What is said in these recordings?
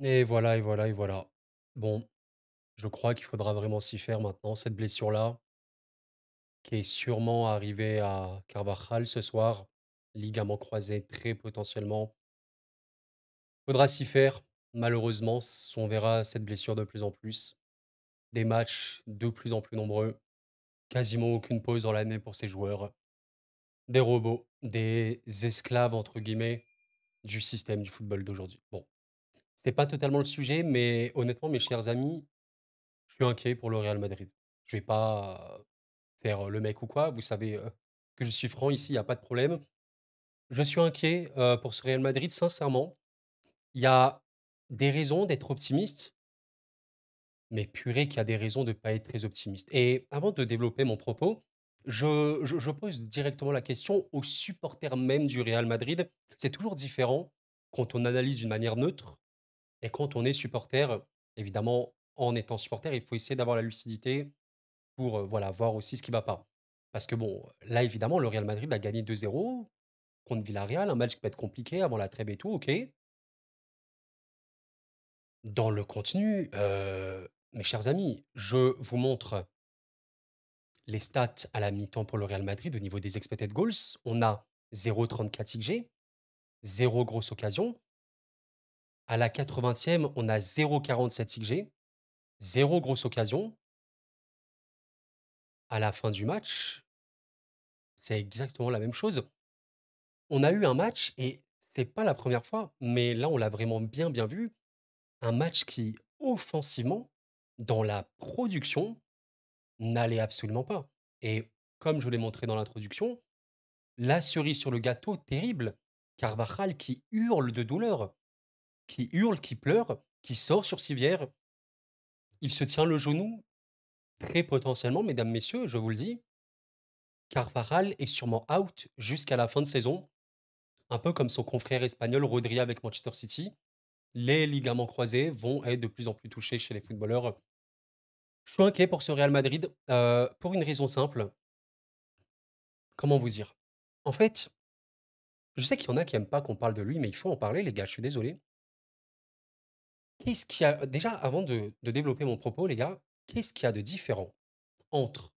Et voilà, et voilà, et voilà. Bon, je crois qu'il faudra vraiment s'y faire maintenant. Cette blessure-là, qui est sûrement arrivée à Carvajal ce soir, ligament croisé très potentiellement. Faudra s'y faire. Malheureusement, on verra cette blessure de plus en plus. Des matchs de plus en plus nombreux. Quasiment aucune pause dans l'année pour ces joueurs. Des robots, des esclaves, entre guillemets, du système du football d'aujourd'hui. Bon, c'est pas totalement le sujet, mais honnêtement, mes chers amis, je suis inquiet pour le Real Madrid. Je vais pas faire le mec ou quoi. Vous savez que je suis franc ici, il n'y a pas de problème. Je suis inquiet pour ce Real Madrid, sincèrement. Il y a des raisons d'être optimiste, mais purée qu'il y a des raisons de ne pas être très optimiste. Et avant de développer mon propos, je pose directement la question aux supporters même du Real Madrid. C'est toujours différent quand on analyse d'une manière neutre et quand on est supporter. Évidemment, en étant supporter, il faut essayer d'avoir la lucidité pour voilà, voir aussi ce qui ne va pas. Parce que bon, là, évidemment, le Real Madrid a gagné 2-0 contre Villarreal, un match qui peut être compliqué avant la trêve et tout, ok. Dans le contenu, mes chers amis, je vous montre les stats à la mi-temps pour le Real Madrid au niveau des expected goals. On a 0,34 XG, 0 grosse occasion. À la 80e, on a 0,47 XG, 0 grosse occasion. À la fin du match, c'est exactement la même chose. On a eu un match et c'est pas la première fois, mais là, on l'a vraiment bien, bien vu. Un match qui, offensivement, dans la production, n'allait absolument pas. Et comme je l'ai montré dans l'introduction, la cerise sur le gâteau terrible, Carvajal qui hurle de douleur, qui hurle, qui pleure, qui sort sur civière. Il se tient le genou, très potentiellement, mesdames, messieurs, je vous le dis. Carvajal est sûrement out jusqu'à la fin de saison, un peu comme son confrère espagnol Rodri avec Manchester City. Les ligaments croisés vont être de plus en plus touchés chez les footballeurs. Je suis inquiet pour ce Real Madrid, pour une raison simple. Comment vous dire? En fait, je sais qu'il y en a qui aiment pas qu'on parle de lui, mais il faut en parler, les gars, je suis désolé. Qu'est-ce qu'il y a déjà, avant de développer mon propos, les gars, qu'est-ce qu'il y a de différent entre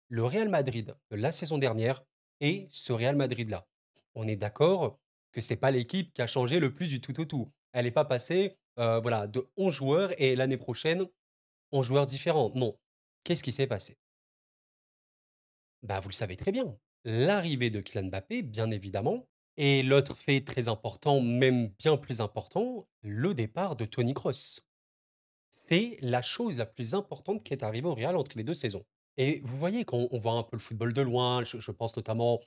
le Real Madrid de la saison dernière et ce Real Madrid-là? On est d'accord que c'est pas l'équipe qui a changé le plus du tout au tout. Elle n'est pas passée, voilà, de 11 joueurs et l'année prochaine, 11 joueurs différents. Non. Qu'est-ce qui s'est passé? Bah, vous le savez très bien. L'arrivée de Kylian Mbappé, bien évidemment, et l'autre fait très important, même bien plus important, le départ de Tony Kroos. C'est la chose la plus importante qui est arrivée au Real entre les 2 saisons. Et vous voyez, quand on voit un peu le football de loin, je pense notamment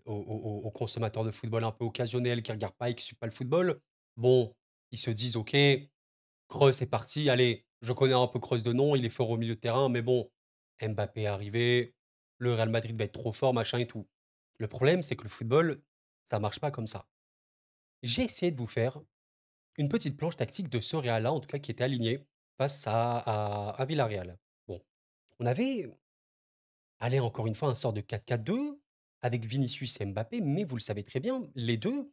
aux consommateurs de football un peu occasionnels qui regardent pas et qui suivent pas le football. Bon, ils se disent: «OK, Kroos est parti, allez, je connais un peu Kroos de nom, il est fort au milieu de terrain, mais bon, Mbappé est arrivé, le Real Madrid va être trop fort, machin et tout». Le problème, c'est que le football, ça marche pas comme ça. J'ai essayé de vous faire une petite planche tactique de ce Real-là, en tout cas qui était aligné face à Villarreal. Bon, on avait, allez, encore une fois, un sort de 4-4-2 avec Vinicius et Mbappé, mais vous le savez très bien, les 2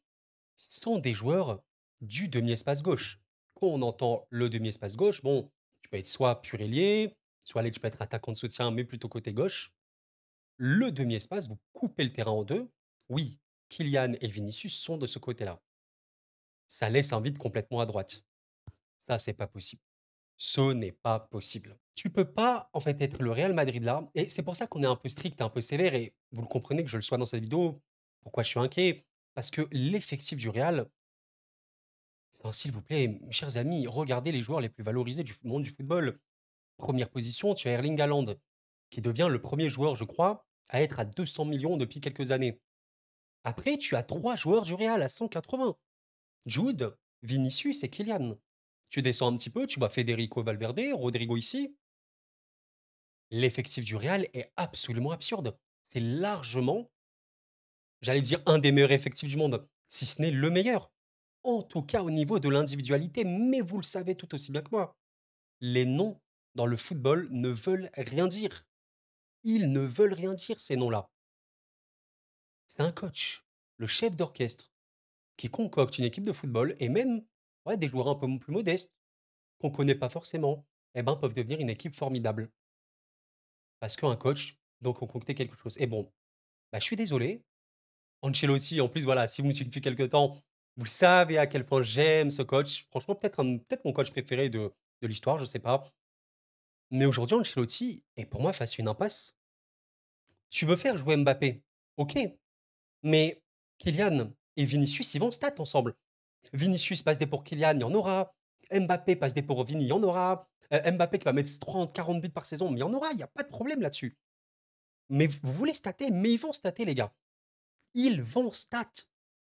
sont des joueurs du demi-espace gauche. Quand on entend le demi-espace gauche, bon, tu peux être soit pur ailier, soit allez, tu peux être attaquant de soutien, mais plutôt côté gauche. Le demi-espace, vous coupez le terrain en deux. Oui, Kylian et Vinicius sont de ce côté-là. Ça laisse un vide complètement à droite. Ça, c'est pas possible. Ce n'est pas possible. Tu peux pas, en fait, être le Real Madrid là, et c'est pour ça qu'on est un peu strict, un peu sévère, et vous le comprenez que je le sois dans cette vidéo. Pourquoi je suis inquiet? Parce que l'effectif du Real, enfin, s'il vous plaît, mes chers amis, regardez les joueurs les plus valorisés du monde du football. Première position, tu as Erling Haaland, qui devient le premier joueur, je crois, à être à 200 millions depuis quelques années. Après, tu as trois joueurs du Real à 180. Jude, Vinicius et Kylian. Tu descends un petit peu, tu vois Federico Valverde, Rodrigo ici. L'effectif du Real est absolument absurde. C'est largement, j'allais dire, un des meilleurs effectifs du monde, si ce n'est le meilleur. En tout cas au niveau de l'individualité, mais vous le savez tout aussi bien que moi. Les noms dans le football ne veulent rien dire. Ils ne veulent rien dire, ces noms-là. C'est un coach, le chef d'orchestre, qui concocte une équipe de football et même, ouais, des joueurs un peu plus modestes, qu'on connaît pas forcément, eh ben, peuvent devenir une équipe formidable. Parce qu'un coach, donc, a concocté quelque chose. Et bon, bah, je suis désolé, Ancelotti, en plus, voilà, si vous me suivez depuis quelque temps, vous savez à quel point j'aime ce coach. Franchement, peut-être mon coach préféré de l'histoire, je sais pas. Mais aujourd'hui, Ancelotti est pour moi face à une impasse. Tu veux faire jouer Mbappé, OK, mais Kylian et Vinicius, ils vont stat ensemble. Vinicius passe des pour Kylian, il y en aura. Mbappé passe des pour Vini, il y en aura. Mbappé qui va mettre 30, 40 buts par saison, mais il y en aura, il y a pas de problème là-dessus. Mais vous voulez stater, mais ils vont stater, les gars. Ils vont stat.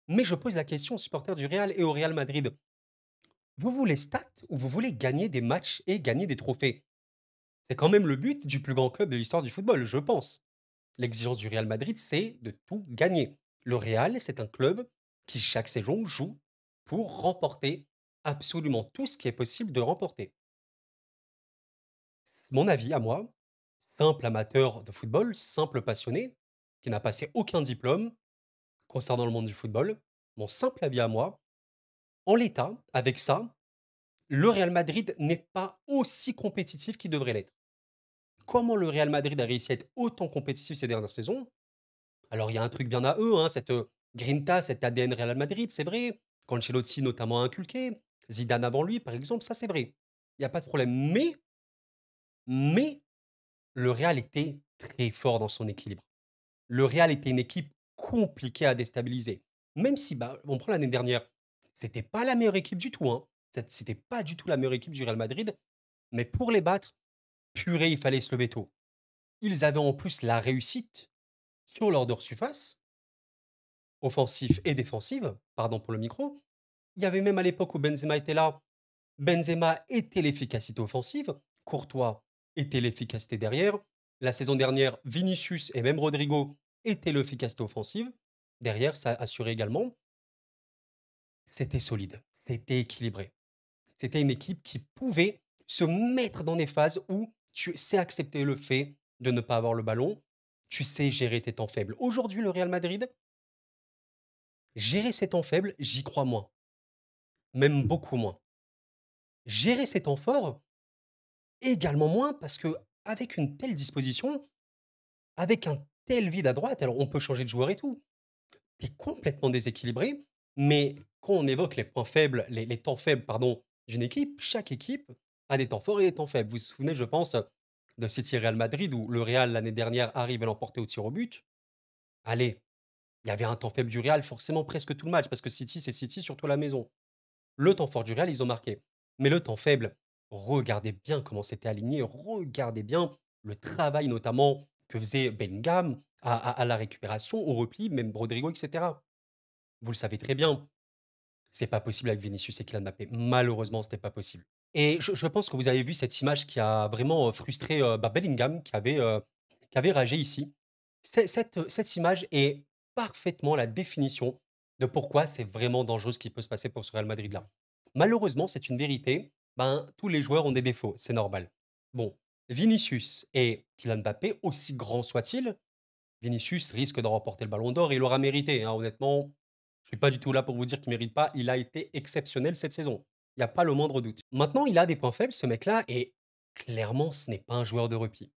Mais je pose la question aux supporters du Real et au Real Madrid. Vous voulez stat ou vous voulez gagner des matchs et gagner des trophées? C'est quand même le but du plus grand club de l'histoire du football, je pense. L'exigence du Real Madrid, c'est de tout gagner. Le Real, c'est un club qui, chaque saison, joue pour remporter absolument tout ce qui est possible de remporter. Mon avis à moi, simple amateur de football, simple passionné, qui n'a passé aucun diplôme concernant le monde du football, mon simple avis à moi, en l'état, avec ça, le Real Madrid n'est pas aussi compétitif qu'il devrait l'être. Comment le Real Madrid a réussi à être autant compétitif ces dernières saisons? Alors, il y a un truc bien à eux, hein, cette grinta, cet ADN Real Madrid, c'est vrai. Qu'Ancelotti notamment a inculqué. Zidane avant lui, par exemple, ça c'est vrai. Il n'y a pas de problème. Mais, le Real était très fort dans son équilibre. Le Real était une équipe compliquée à déstabiliser. Même si, bah, on prend l'année dernière, c'était pas la meilleure équipe du tout, hein. C'était pas du tout la meilleure équipe du Real Madrid. Mais pour les battre, purée, il fallait se lever tôt. Ils avaient en plus la réussite sur leur surface, offensive et défensive, pardon pour le micro. Il y avait même à l'époque où Benzema était là, Benzema était l'efficacité offensive, Courtois était l'efficacité derrière. La saison dernière, Vinicius et même Rodrigo étaient l'efficacité offensive. Derrière, ça assurait également. C'était solide, c'était équilibré. C'était une équipe qui pouvait se mettre dans des phases où tu sais accepter le fait de ne pas avoir le ballon, tu sais gérer tes temps faibles. Aujourd'hui, le Real Madrid, gérer ses temps faibles, j'y crois moins, même beaucoup moins. Gérer ses temps forts, également moins, parce que avec une telle disposition, avec un tel vide à droite, alors on peut changer de joueur et tout, tu es complètement déséquilibré, mais quand on évoque les points faibles, les temps faibles, pardon, d'une équipe, chaque équipe a des temps forts et des temps faibles. Vous vous souvenez, je pense, de City Real Madrid où le Real, l'année dernière, arrive à l'emporter au tir au but. Allez, il y avait un temps faible du Real, forcément presque tout le match, parce que City, c'est City, surtout à la maison. Le temps fort du Real, ils ont marqué. Mais le temps faible, regardez bien comment c'était aligné, regardez bien le travail notamment que faisait Bellingham à la récupération, au repli, même Rodrigo, etc. Vous le savez très bien, c'est pas possible avec Vinicius et Kylian Mbappé. Malheureusement, c'était pas possible. Et je pense que vous avez vu cette image qui a vraiment frustré bah, Bellingham, qui avait ragé ici. Cette image est parfaitement la définition de pourquoi c'est vraiment dangereux ce qui peut se passer pour ce Real Madrid-là. Malheureusement, c'est une vérité. Ben, tous les joueurs ont des défauts, c'est normal. Bon, Vinicius et Kylian Mbappé, aussi grands soient-ils, Vinicius risque de remporter le Ballon d'Or et il l'aura mérité, hein, honnêtement. Je suis pas du tout là pour vous dire qu'il mérite pas. Il a été exceptionnel cette saison. Il y a pas le moindre doute. Maintenant, il a des points faibles, ce mec-là, et clairement, ce n'est pas un joueur de repli.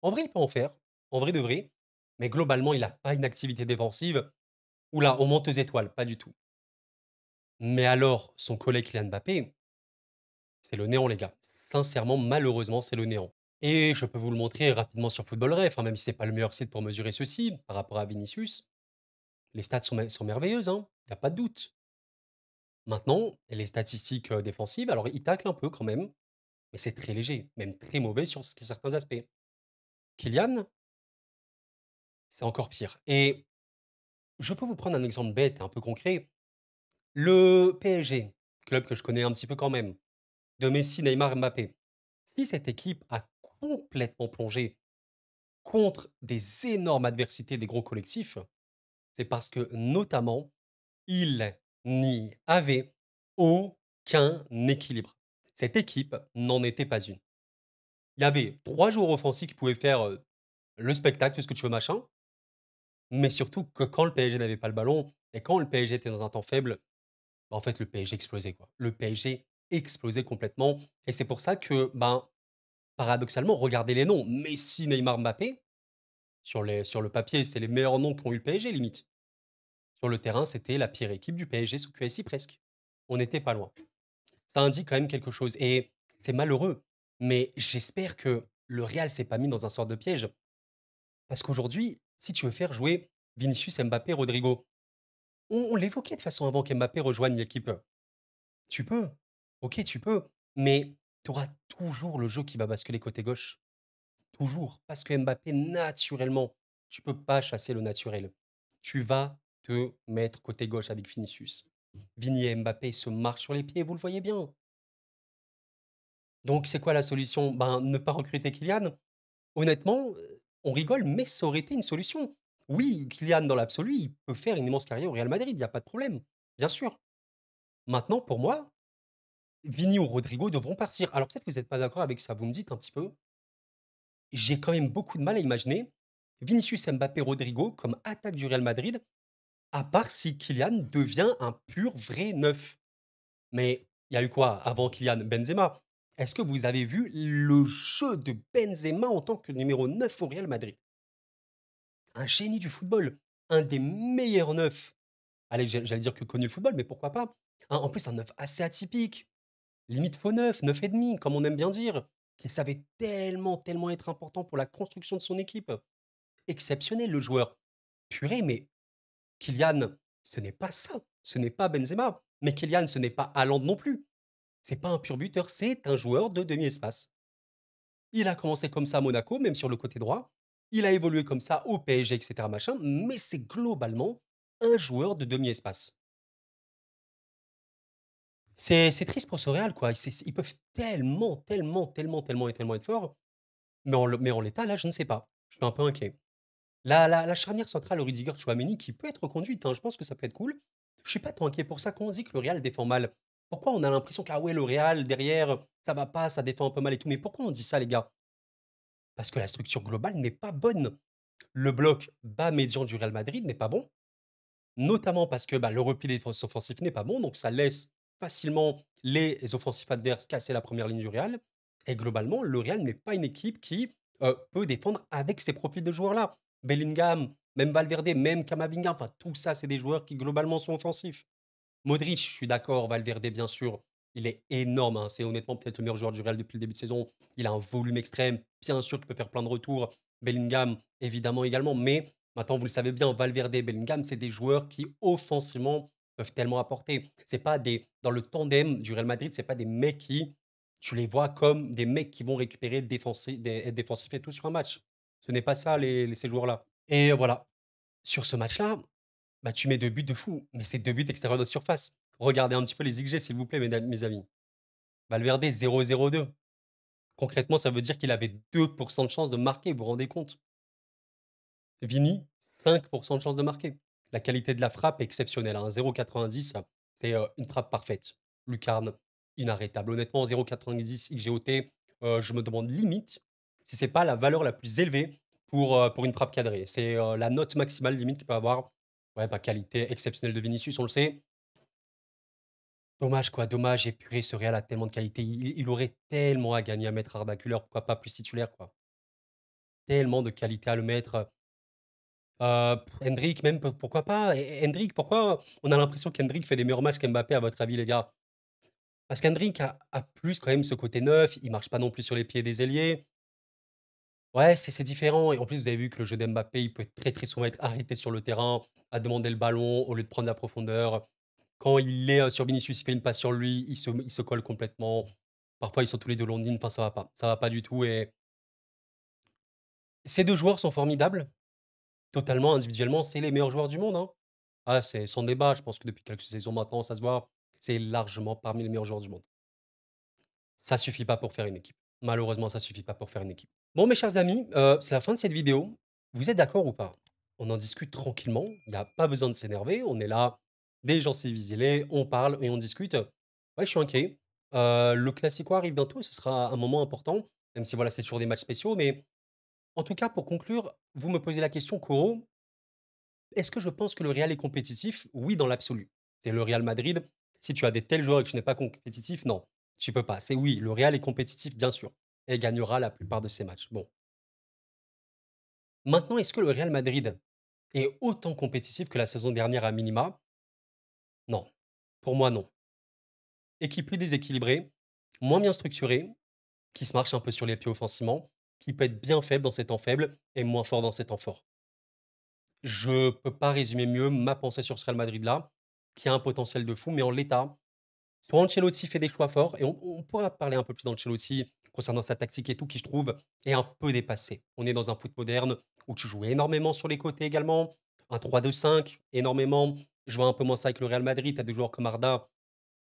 En vrai, il peut en faire, en vrai de vrai, mais globalement, il a pas une activité défensive. Oula, on monte aux étoiles, pas du tout. Mais alors, son collègue Kylian Mbappé, c'est le néant, les gars. Sincèrement, malheureusement, c'est le néant. Et je peux vous le montrer rapidement sur Football Ref, hein, même si c'est pas le meilleur site pour mesurer ceci par rapport à Vinicius. Les stats sont merveilleuses, hein, il y a pas de doute. Maintenant, les statistiques, défensives, alors il tacle un peu quand même, mais c'est très léger, même très mauvais sur certains aspects. Kylian, c'est encore pire et je peux vous prendre un exemple bête et un peu concret. Le PSG, club que je connais un petit peu quand même, de Messi, Neymar, Mbappé. Si cette équipe a complètement plongé contre des énormes adversités des gros collectifs, c'est parce que notamment, il n'y avait aucun équilibre. Cette équipe n'en était pas une. Il y avait 3 joueurs offensifs qui pouvaient faire, le spectacle, tout ce que tu veux, machin, mais surtout que quand le PSG n'avait pas le ballon et quand le PSG était dans un temps faible, En fait, le PSG explosait, quoi. Le PSG explosait complètement et c'est pour ça que, ben, paradoxalement, regardez les noms. Messi, Neymar, Mbappé, sur le papier, c'est les meilleurs noms qu'ont eu le PSG, limite. Sur le terrain, c'était la pire équipe du PSG sous QSI presque. On n'était pas loin. Ça indique quand même quelque chose et c'est malheureux, mais j'espère que le Real s'est pas mis dans un sort de piège. Parce qu'aujourd'hui, si tu veux faire jouer Vinicius, Mbappé, Rodrigo, on l'évoquait de façon avant qu'Mbappé rejoigne l'équipe. Tu peux, OK, tu peux, mais tu auras toujours le jeu qui va basculer côté gauche. Toujours. Parce que Mbappé, naturellement, tu peux pas chasser le naturel. Tu vas te mettre côté gauche avec Vinicius. Vini et Mbappé se marchent sur les pieds, vous le voyez bien. Donc, c'est quoi la solution? Ben, ne pas recruter Kylian? Honnêtement, on rigole, mais ça aurait été une solution. Oui, Kylian, dans l'absolu, il peut faire une immense carrière au Real Madrid, il y a pas de problème, bien sûr. Maintenant, pour moi, Vini ou Rodrigo devront partir. Alors peut-être que vous êtes pas d'accord avec ça, vous me dites un petit peu? J'ai quand même beaucoup de mal à imaginer Vinicius, Mbappé, Rodrigo comme attaque du Real Madrid, à part si Kylian devient un pur vrai neuf. Mais il y a eu quoi avant Kylian? Benzema. Est-ce que vous avez vu le jeu de Benzema en tant que numéro 9 au Real Madrid? Un génie du football, un des meilleurs neufs. Allez, j'allais dire que connu le football, mais pourquoi pas? En plus, un neuf assez atypique, limite faux neuf, neuf et demi, comme on aime bien dire, qui savait tellement, tellement être important pour la construction de son équipe. Exceptionnel le joueur. Purée, mais Kylian, ce n'est pas ça. Ce n'est pas Benzema. Mais Kylian, ce n'est pas Haaland non plus. C'est pas un pur buteur, c'est un joueur de demi-espace. Il a commencé comme ça à Monaco, même sur le côté droit. Il a évolué comme ça au PSG, etc. machin, mais c'est globalement un joueur de demi-espace. C'est triste pour ce Real, quoi. Ils peuvent tellement, tellement, tellement, tellement et tellement être forts, mais en l'état, là, je ne sais pas. Je suis un peu inquiet. La charnière centrale Rudiger Tchouaméni qui peut être reconduite, hein, je pense que ça peut être cool. Je suis pas tant inquiet pour ça. Quand on dit que le Real défend mal, pourquoi on a l'impression qu'ah ouais, le Real derrière, ça va pas, ça défend un peu mal et tout. Mais pourquoi on dit ça, les gars? Parce que la structure globale n'est pas bonne. Le bloc bas médian du Real Madrid n'est pas bon, notamment parce que bah, le repli offensif n'est pas bon, donc ça laisse facilement les offensifs adverses casser la première ligne du Real. Et globalement, le Real n'est pas une équipe qui peut défendre avec ces profils de joueurs-là. Bellingham, même Valverde, même Camavinga, enfin tout ça, c'est des joueurs qui globalement sont offensifs. Modric, je suis d'accord, Valverde, bien sûr, il est énorme, hein, c'est honnêtement peut-être le meilleur joueur du Real depuis le début de saison. Il a un volume extrême, bien sûr qu'il peut faire plein de retours. Bellingham, évidemment également, mais maintenant vous le savez bien, Valverde et Bellingham, c'est des joueurs qui offensivement peuvent tellement apporter. C'est pas des dans le tandem du Real Madrid, c'est pas des mecs qui tu les vois comme des mecs qui vont récupérer être défensifs et tout sur un match. Ce n'est pas ça ces joueurs-là. Et voilà, sur ce match-là, bah, tu mets 2 buts de fou, mais c'est 2 buts extérieurs de surface. Regardez un petit peu les XG, s'il vous plaît, mes amis. Valverde 0,02. Concrètement, ça veut dire qu'il avait 2 de chance de marquer, vous vous rendez compte? Vini, 5 de chance de marquer. La qualité de la frappe est exceptionnelle, hein, 0,90, c'est, une frappe parfaite. Lucarne, inarrêtable. Honnêtement, 0,90 XGOT, je me demande limite si c'est pas la valeur la plus élevée pour une frappe cadrée. C'est, la note maximale limite qu'il peut avoir. Ouais, bah, qualité exceptionnelle de Vinicius, on le sait. Dommage quoi, dommage et purée, ce Real a tellement de qualité. Il aurait tellement à gagner à mettre Arda Güler, pourquoi pas plus titulaire, quoi. Tellement de qualité à le mettre, Endrick même, pourquoi pas? Endrick, pourquoi on a l'impression qu'Endrick fait des meilleurs matchs qu'Mbappé à votre avis, les gars? Parce qu'Endrick a plus quand même ce côté neuf, il marche pas non plus sur les pieds des ailiers. Ouais, c'est différent et en plus, vous avez vu que le jeu d'Mbappé, il peut très, très souvent être arrêté sur le terrain, à demander le ballon au lieu de prendre la profondeur. Quand il est, sur Vinicius, il fait une passe sur lui, il se colle complètement. Parfois, ils sont tous les 2 longs de ligne, enfin ça va pas du tout et ces 2 joueurs sont formidables, totalement individuellement, c'est les meilleurs joueurs du monde, hein. Ah, c'est sans débat, je pense que depuis quelques saisons maintenant, ça se voit, c'est largement parmi les meilleurs joueurs du monde. Ça suffit pas pour faire une équipe. Malheureusement, ça suffit pas pour faire une équipe. Bon, mes chers amis, c'est la fin de cette vidéo. Vous êtes d'accord ou pas? On en discute tranquillement, il y a pas besoin de s'énerver, on est là, des gens civilisés, on parle et on discute. Ouais, je suis inquiet. Le classico arrive bientôt, ce sera un moment important, même si voilà, c'est toujours des matchs spéciaux, mais en tout cas, pour conclure, vous me posez la question, Koro, est-ce que je pense que le Real est compétitif? Oui, dans l'absolu. C'est le Real Madrid, Si tu as des tels joueurs et que tu n'es pas compétitif, non, tu peux pas. C'est oui, le Real est compétitif, bien sûr, et gagnera la plupart de ses matchs. Bon, maintenant, est-ce que le Real Madrid est autant compétitif que la saison dernière à minima? Non. Pour moi, non. Équipe plus déséquilibrée, moins bien structurée, qui se marche un peu sur les pieds offensivement, qui peut être bien faible dans ses temps faibles et moins fort dans ses temps forts. Je peux pas résumer mieux ma pensée sur ce Real Madrid-là, qui a un potentiel de fou, mais en l'état, soit Ancelotti fait des choix forts et on pourra parler un peu plus d'Ancelotti concernant sa tactique et tout, qui je trouve est un peu dépassé. On est dans un foot moderne où tu joues énormément sur les côtés également, un 3-2-5 énormément. Je vois un peu moins ça avec le Real Madrid. Tu as des joueurs comme Arda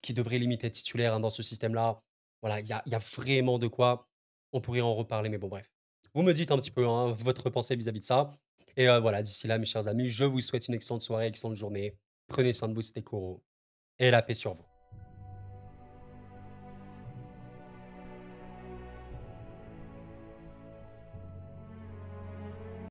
qui devraient limite être titulaires, hein, dans ce système-là. Voilà, il y a vraiment de quoi. On pourrait en reparler, mais bon, bref. Vous me dites un petit peu, hein, votre pensée vis-à-vis de ça. Et voilà, d'ici là, mes chers amis, je vous souhaite une excellente soirée, excellente journée. Prenez soin de vous, c'était Koro. Et la paix sur vous.